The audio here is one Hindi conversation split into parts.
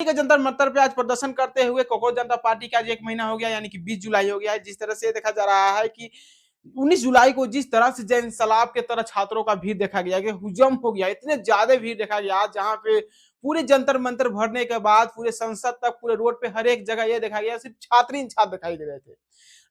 के जंतर मंतर पे आज प्रदर्शन करते हुए कोकरोच जनता पार्टी का आज 1 महीना हो गया, यानी कि 20 जुलाई हो गया है। जिस तरह से देखा जा रहा है कि 19 जुलाई को जिस तरह से जन सैलाब के तरह छात्रों का भीड़ देखा गया कि हुजूम हो गया, इतने ज्यादा भीड़ देखा गया जहां पे पूरे जंतर मंतर भरने के बाद पूरे संसद तक पूरे रोड पे हर एक जगह ये देखा गया सिर्फ छात्र ही छात्र दिखाई दे रहे थे।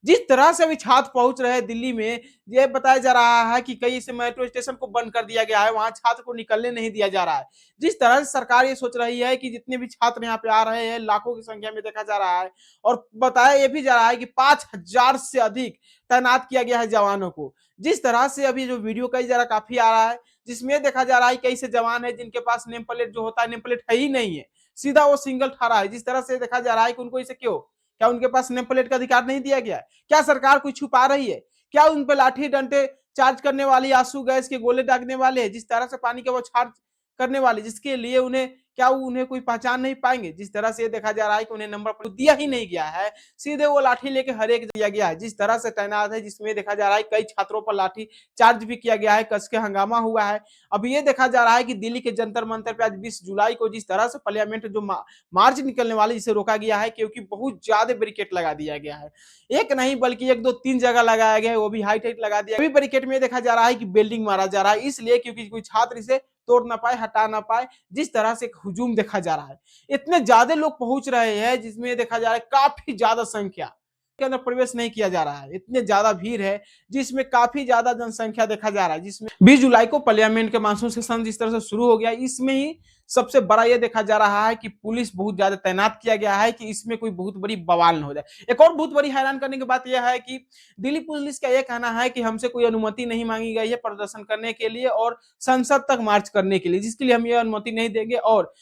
जिस तरह से अभी छात्र पहुंच रहे हैं दिल्ली में, ये बताया जा रहा है कि कई से मेट्रो स्टेशन को बंद कर दिया गया है, वहां छात्र को निकलने नहीं दिया जा रहा है। जिस तरह से सरकार ये सोच रही है कि जितने भी छात्र यहाँ पे आ रहे हैं लाखों की संख्या में देखा जा रहा है, और बताया ये भी जा रहा है कि 5,000 से अधिक तैनात किया गया है जवानों को। जिस तरह से अभी जो वीडियो कई जरा काफी आ रहा है, जिसमें देखा जा रहा है कई से जवान है जिनके पास नेम प्लेट जो होता है नेम प्लेट है ही नहीं है, सीधा वो सिंगल ठहरा है। जिस तरह से देखा जा रहा है कि उनको इसे क्यों, क्या उनके पास नेम प्लेट का अधिकार नहीं दिया गया है? क्या सरकार कुछ छुपा रही है? क्या उन पे लाठी डंडे चार्ज करने वाली, आंसू गैस के गोले दागने वाले हैं, जिस तरह से पानी के बौछार करने वाले, जिसके लिए उन्हें क्या उन्हें कोई पहचान नहीं पाएंगे? जिस तरह से देखा जा रहा है कि उन्हें नंबर प्लेट दिया ही नहीं गया है, सीधे वो लाठी लेके हर एक दिया गया है। जिस तरह से तैनात है, जिसमें देखा जा रहा है कई छात्रों पर लाठी चार्ज भी किया गया है, कस के हंगामा हुआ है। अब ये देखा जा रहा है कि दिल्ली के जंतर मंतर पे आज 20 जुलाई को जिस तरह से पार्लियामेंट जो मार्च निकलने वाले जिसे रोका गया है, क्योंकि बहुत ज्यादा बैरिकेड लगा दिया गया है। एक नहीं बल्कि 1 2 3 जगह लगाया गया है, वो भी हाई टाइट लगा दिया। अभी बैरिकेड में देखा जा रहा है कि बिल्डिंग मारा जा रहा है, इसलिए क्योंकि कोई छात्र इसे तोड़ ना पाए, हटा ना पाए। जिस तरह से हुजूम देखा जा रहा है, इतने ज्यादा लोग पहुंच रहे हैं, जिसमें देखा जा रहा है काफी ज्यादा संख्या के अंदर प्रवेश नहीं किया जा रहा है। इतने ज्यादा भीड़ है जिसमें काफी ज्यादा जनसंख्या देखा जा रहा है। जिसमें 20 जुलाई को पार्लियामेंट के मानसून सेशन जिस तरह से शुरू हो गया, इसमें ही सबसे बड़ा ये देखा जा रहा है कि पुलिस बहुत ज्यादा तैनात किया गया है कि इसमें कोई बहुत बड़ी बवाल न हो जाए। एक और बहुत बड़ी हैरान करने की बात यह है कि दिल्ली पुलिस का यह कहना है कि हमसे कोई अनुमति नहीं मांगी गई है प्रदर्शन करने के लिए और संसद तक मार्च करने के लिए, जिसके लिए हम ये अनुमति नहीं देंगे। और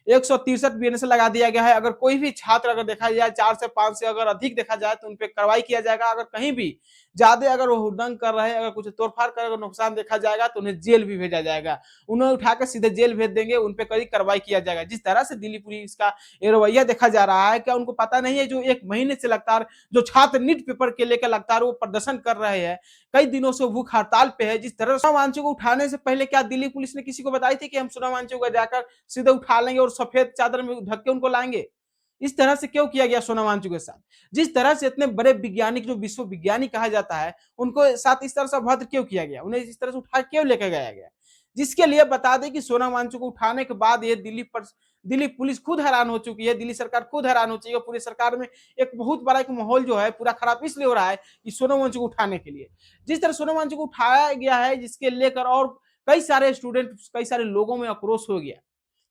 163 बीएनएस लगा दिया गया है। अगर कोई भी छात्र अगर देखा जाए 4 से 5 से अगर अधिक देखा जाए तो उन पर कार्रवाई किया जाएगा। अगर कहीं भी ज्यादा अगर वो हुड़दंग कर रहे हैं, अगर कुछ तोड़फाड़ कर अगर नुकसान देखा जाएगा तो उन्हें जेल भी भेजा जाएगा। उन्हें उठाकर सीधे जेल भेज देंगे, उन पर कड़ी कार्रवाई किया जाएगा। जिस तरह से दिल्ली पुलिस का ये रवैया देखा जा रहा है, क्या उनको पता नहीं है जो 1 महीने से लगातार जो छात्र नीट पेपर के लेकर लगातार वो प्रदर्शन कर रहे हैं, कई दिनों से भूख हड़ताल पे है। जिस तरह सोना वांचू को उठाने से पहले क्या दिल्ली पुलिस ने किसी को बताई थी कि हम सोना वांचू को जाकर सीधे उठा लेंगे और सफेद चादर में ढक के उनको लाएंगे? इस तरह से क्यों किया गया सोना वांचू के साथ? जिस तरह से इतने बड़े वैज्ञानिक जो विश्व विज्ञानी कहा जाता है, उनको साथ इस तरह से अभद्र क्यों किया गया? उन्हें इस तरह से उठा क्यों लेकर गया गया? जिसके लिए बता दें कि सोना वांचू को उठाने के बाद ये दिल्ली पुलिस खुद हैरान हो चुकी है, दिल्ली सरकार खुद हैरान हो चुकी है। पूरी सरकार में एक बहुत बड़ा एक माहौल जो है पूरा खराब इसलिए हो रहा है कि सोनम वांचू को उठाने के लिए, जिस तरह सोनम वांचू को उठाया गया है, जिसके लेकर और कई सारे स्टूडेंट, कई सारे लोगों में आक्रोश हो गया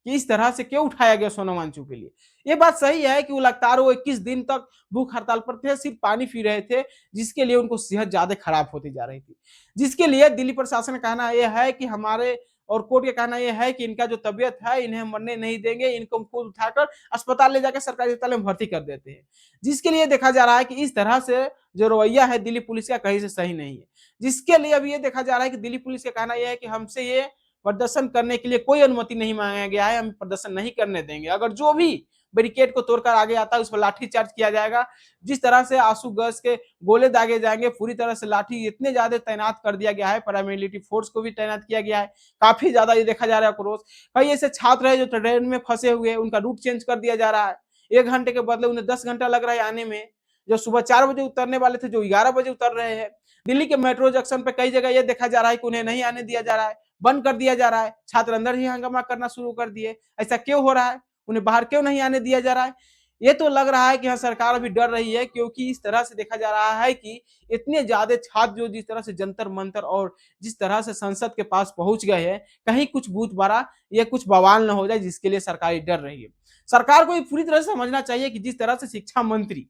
कि इस तरह से क्यों उठाया गया सोनम वांचू के लिए। ये बात सही है कि वो लगातार वो 21 दिन तक भूख हड़ताल पर थे, सिर्फ पानी पी रहे थे, जिसके लिए उनको सेहत ज्यादा खराब होती जा रही थी। जिसके लिए दिल्ली प्रशासन का कहना यह है कि हमारे और कोर्ट का कहना यह है कि इनका जो तबियत है इन्हें मरने नहीं देंगे, इनको हम खुद उठाकर अस्पताल ले जाकर सरकारी अस्पताल में भर्ती कर देते हैं। जिसके लिए देखा जा रहा है कि इस तरह से जो रवैया है दिल्ली पुलिस का कहीं से सही नहीं है। जिसके लिए अब ये देखा जा रहा है कि दिल्ली पुलिस का कहना यह है कि हमसे ये प्रदर्शन करने के लिए कोई अनुमति नहीं मांगा गया है, हम प्रदर्शन नहीं करने देंगे। अगर जो भी बैरिकेड को तोड़कर आगे आता है उस पर लाठी चार्ज किया जाएगा। जिस तरह से आंसू गैस के गोले दागे जाएंगे, पूरी तरह से लाठी इतने ज्यादा तैनात कर दिया गया है, पैरामिलिट्री फोर्स को भी तैनात किया गया है। काफी ज्यादा ये देखा जा रहा है आक्रोश। कई ऐसे छात्र है जो ट्रेन में फंसे हुए हैं, उनका रूट चेंज कर दिया जा रहा है। 1 घंटे के बदले उन्हें 10 घंटा लग रहा है आने में। जो सुबह 4 बजे उतरने वाले थे जो 11 बजे उतर रहे हैं। दिल्ली के मेट्रो जंक्शन पे कई जगह ये देखा जा रहा है कि उन्हें नहीं आने दिया जा रहा है, बंद कर दिया जा रहा है। छात्र अंदर ही हंगामा करना शुरू कर दिए। ऐसा क्यों हो रहा है? उन्हें बाहर क्यों नहीं आने दिया जा रहा है? ये तो लग रहा है कि हाँ सरकार अभी डर रही है, क्योंकि इस तरह से देखा जा रहा है कि इतने ज्यादा छात्र जो जिस तरह से जंतर मंतर और जिस तरह से संसद के पास पहुंच गए हैं, कहीं कुछ भूत बड़ा या कुछ बवाल न हो जाए, जिसके लिए सरकार डर रही है। सरकार को पूरी तरह से समझना चाहिए कि जिस तरह से शिक्षा मंत्री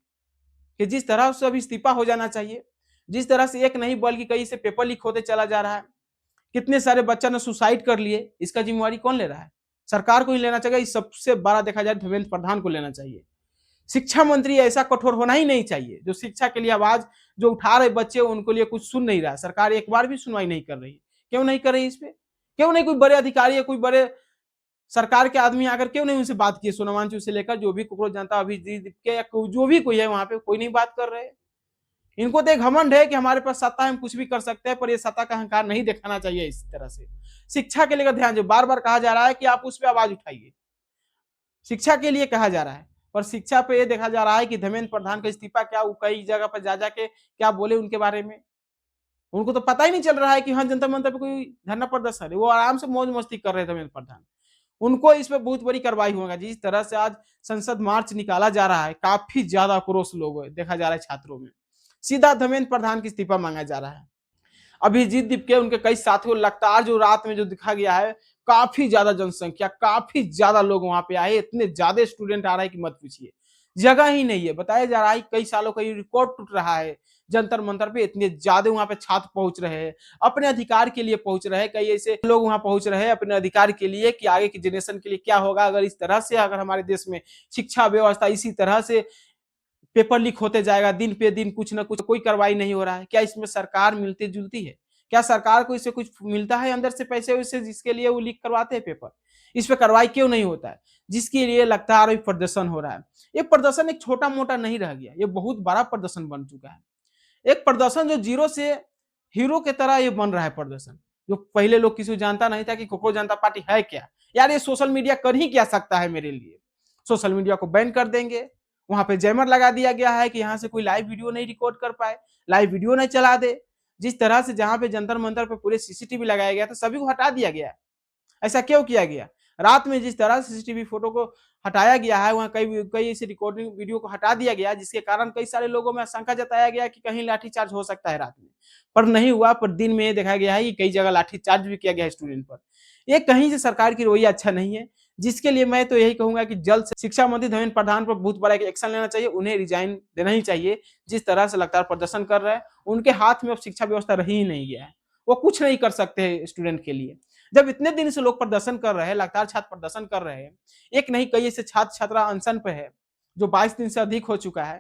कि जिस तरह से अभी इस्तीफा हो जाना चाहिए, जिस तरह से एक नहीं बल्कि कई से पेपर लीक होते चला जा रहा है, कितने सारे बच्चा ने सुसाइड कर लिए, इसका जिम्मेवारी कौन ले रहा है? सरकार को ही लेना चाहिए। इस सबसे बड़ा देखा जाए धर्मेंद्र प्रधान को लेना चाहिए। शिक्षा मंत्री ऐसा कठोर होना ही नहीं चाहिए जो शिक्षा के लिए आवाज जो उठा रहे बच्चे उनको लिए कुछ सुन नहीं रहा। सरकार एक बार भी सुनवाई नहीं कर रही। क्यों नहीं कर रही इस पे? क्यों नहीं कोई बड़े अधिकारी या कोई बड़े सरकार के आदमी आकर क्यों नहीं उनसे बात किए? सोनम वांचू से लेकर जो भी कोकरोच जनता अभी के या जो भी कोई है वहां पे, कोई नहीं बात कर रहे। इनको तो एक घमंड है कि हमारे पास सत्ता है, हम कुछ भी कर सकते हैं, पर ये सत्ता का अहंकार नहीं दिखाना चाहिए। इस तरह से शिक्षा के लेकर ध्यान जो बार बार कहा जा रहा है कि आप उस पर आवाज उठाइए। शिक्षा के लिए कहा जा रहा है। पर शिक्षा पे ये देखा जा रहा है कि धर्मेंद्र प्रधान का इस्तीफा क्या वो कई जगह पर जा के क्या बोले उनके बारे में। उनको तो पता ही नहीं चल रहा है कि हाँ, जंतर मंतर पे कोई धरना प्रदर्शन है। वो आराम से मौज-मस्ती कर रहे थे धर्मेंद्र प्रधान। उनको इस पे बहुत बड़ी कार्रवाई होगा। जिस तरह से आज संसद मार्च निकाला जा रहा है, काफ़ी ज़्यादा आक्रोश लोग देखा जा रहा है छात्रों में। सीधा धर्मेंद्र प्रधान का इस्तीफा माँगा जा रहा है। अभिजीत दीपके उनके कई साथियों लगातार जो रात में जो दिखा गया है, काफ़ी ज़्यादा जनसंख्या, काफ़ी ज़्यादा लोग वहाँ पे आए, इतने ज़्यादा स्टूडेंट आ रहा है कि मत पूछिए। जगह ही नहीं है, बताया जा रहा है कई सालों का ये रिकॉर्ड टूट रहा है। जंतर-मंतर पे इतने ज़्यादा वहाँ पे छात्र पहुँच रहे हैं, अपने अधिकार के लिए पहुँच रहे हैं, कई ऐसे लोग वहाँ पहुँच रहे हैं अपने अधिकार के लिए कि आगे की जनरेशन के लिए क्या होगा अगर इस तरह से अगर हमारे देश में शिक्षा व्यवस्था इसी तरह से पेपर लीक होते जाएगा दिन पे दिन कुछ ना कुछ कोई कार्रवाई नहीं हो रहा है। क्या इसमें सरकार मिलती-जुलती है? क्या सरकार को इससे कुछ मिलता है अंदर से पैसे-वैसे जिसके लिए वो लीक करवाते हैं पेपर? इस पे कार्रवाई क्यों नहीं होता है? जिसके लिए लगातार अभी प्रदर्शन हो रहा है। ये प्रदर्शन एक छोटा-मोटा नहीं रह गया, ये बहुत बड़ा प्रदर्शन बन चुका है। एक प्रदर्शन जो ज़ीरो से हीरो की तरह ये बन रहा है प्रदर्शन। जो पहले लोग किसी को जानता नहीं था कि कोकरोच जनता पार्टी है क्या? यार ये सोशल मीडिया कर ही क्या सकता है मेरे लिए? सोशल मीडिया को बैन कर देंगे। वहाँ पे जैमर लगा दिया गया है कि यहाँ से कोई लाइव वीडियो नहीं रिकॉर्ड कर पाए, लाइव वीडियो नहीं चला दे। जिस तरह से जहाँ पे जंतर-मंतर पे पूरे सीसीटीवी लगाया गया था, सभी को हटा दिया गया है। ऐसा क्यों किया गया? रात में जिस तरह से सीसीटीवी फ़ोटो को हटाया गया है, वहाँ कई कई ऐसी रिकॉर्डिंग वीडियो को हटा दिया गया, जिसके कारण कई सारे लोगों में आशंका जताया गया कि कहीं लाठीचार्ज हो सकता है रात में। पर नहीं हुआ, पर दिन में ये देखा गया है कि कई जगह लाठीचार्ज भी किया गया है स्टूडेंट पर। ये कहीं से सरकार की रवैया अच्छा नहीं है, जिसके लिए मैं तो यही कहूँगा कि जल्द से शिक्षा मंत्री धर्मेंद्र प्रधान पर बहुत बड़ा एक एक्शन लेना चाहिए, उन्हें रिज़ाइन देना ही चाहिए। जिस तरह से लगातार प्रदर्शन कर रहे हैं, उनके हाथ में अब शिक्षा व्यवस्था रह ही नहीं गया है। वो कुछ नहीं कर सकते स्टूडेंट के लिए। जब इतने दिन से लोग प्रदर्शन कर रहे हैं, लगातार छात्र प्रदर्शन कर रहे हैं, एक नहीं कई ऐसे छात्र-छात्रा अनशन पे है, जो 22 दिन से अधिक हो चुका है।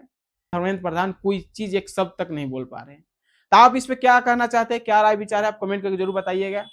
धर्मेंद्र प्रधान कोई चीज़ एक शब्द तक नहीं बोल पा रहे हैं। तो आप इस पे क्या कहना चाहते हैं? क्या राय विचार है? आप कमेंट करके ज़रूर बताइएगा।